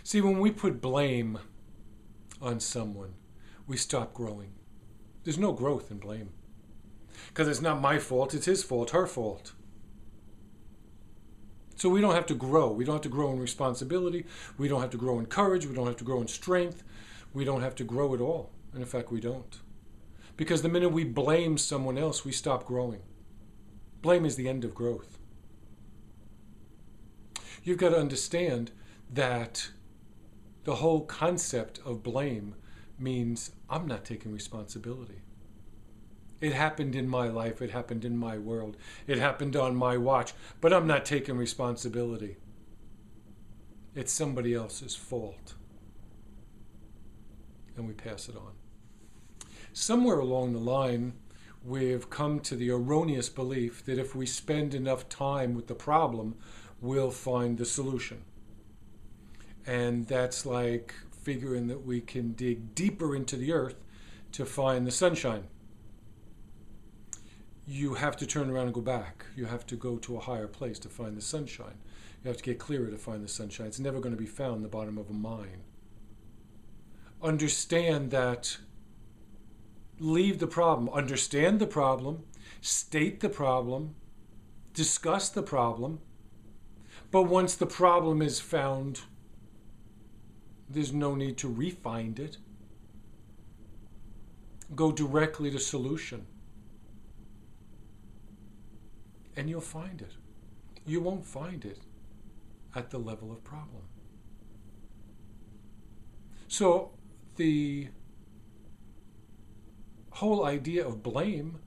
See, when we put blame on someone, we stop growing. There's no growth in blame. Because it's not my fault, it's his fault, her fault. So we don't have to grow. We don't have to grow in responsibility. We don't have to grow in courage. We don't have to grow in strength. We don't have to grow at all. And in fact, we don't. Because the minute we blame someone else, we stop growing. Blame is the end of growth. You've got to understand that the whole concept of blame means I'm not taking responsibility. It happened in my life. It happened in my world. It happened on my watch. But I'm not taking responsibility. It's somebody else's fault. And we pass it on. Somewhere along the line, we've come to the erroneous belief that if we spend enough time with the problem, we'll find the solution. And that's like figuring that we can dig deeper into the earth to find the sunshine. You have to turn around and go back. You have to go to a higher place to find the sunshine. You have to get clearer to find the sunshine. It's never going to be found in the bottom of a mine. Understand that. Leave the problem. Understand the problem. State the problem. Discuss the problem. But once the problem is found, there's no need to re-find it. Go directly to solution. And you'll find it. You won't find it at the level of problem. So the whole idea of blame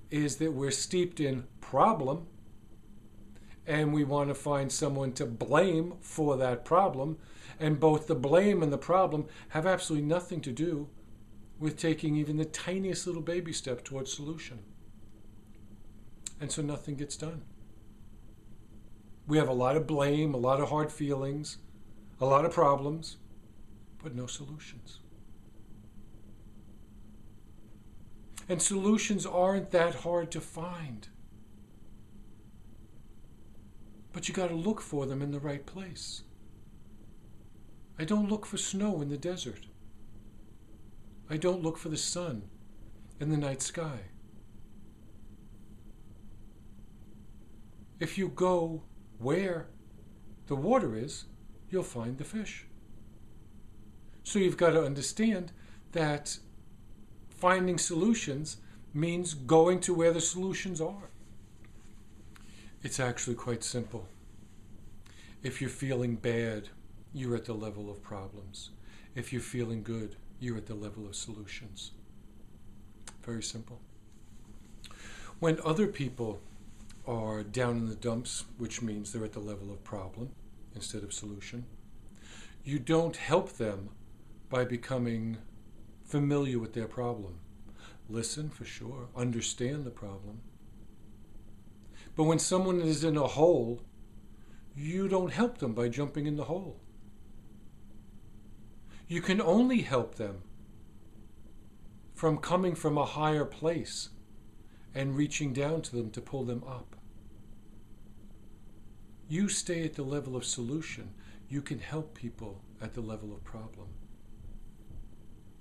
is that we're steeped in problem and we want to find someone to blame for that problem, and both the blame and the problem have absolutely nothing to do with taking even the tiniest little baby step towards solution. And so nothing gets done. We have a lot of blame, a lot of hard feelings, a lot of problems, but no solutions. And solutions aren't that hard to find. But you got to look for them in the right place. I don't look for snow in the desert. I don't look for the sun in the night sky. If you go where the water is, you'll find the fish. So you've got to understand that finding solutions means going to where the solutions are. It's actually quite simple. If you're feeling bad, you're at the level of problems. If you're feeling good, you're at the level of solutions. Very simple. When other people are down in the dumps, which means they're at the level of problem instead of solution, you don't help them by becoming familiar with their problem. Listen, for sure. Understand the problem. But when someone is in a hole, you don't help them by jumping in the hole. You can only help them from coming from a higher place and reaching down to them to pull them up. You stay at the level of solution. You can help people at the level of problem.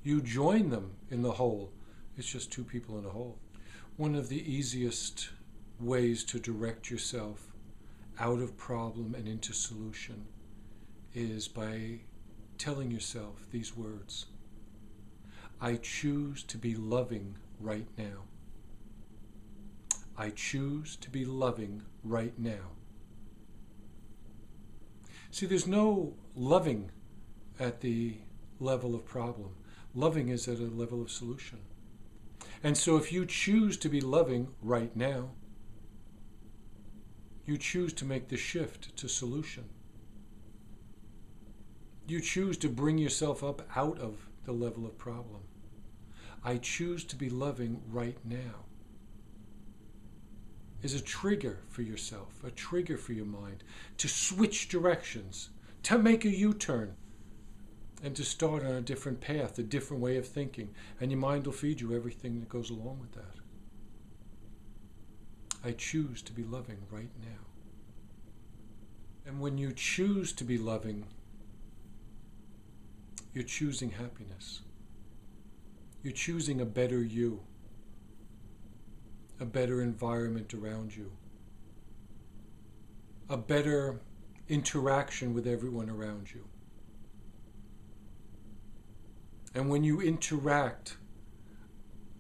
You join them in the hole. It's just two people in a hole. One of the easiest ways to direct yourself out of problem and into solution is by telling yourself these words. I choose to be loving right now. I choose to be loving right now. See, there's no loving at the level of problem. Loving is at a level of solution. And so if you choose to be loving right now, you choose to make the shift to solution. You choose to bring yourself up out of the level of problem. I choose to be loving right now is a trigger for yourself, a trigger for your mind to switch directions, to make a U-turn, and to start on a different path, a different way of thinking. And your mind will feed you everything that goes along with that. I choose to be loving right now. And when you choose to be loving, you're choosing happiness. You're choosing a better you, a better environment around you, a better interaction with everyone around you. And when you interact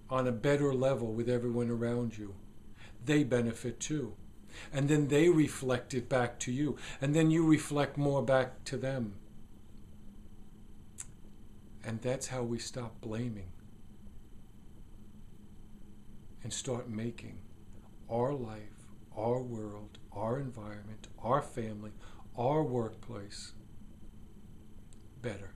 on a better level with everyone around you, they benefit too. And then they reflect it back to you. And then you reflect more back to them. And that's how we stop blaming and start making our life, our world, our environment, our family, our workplace better.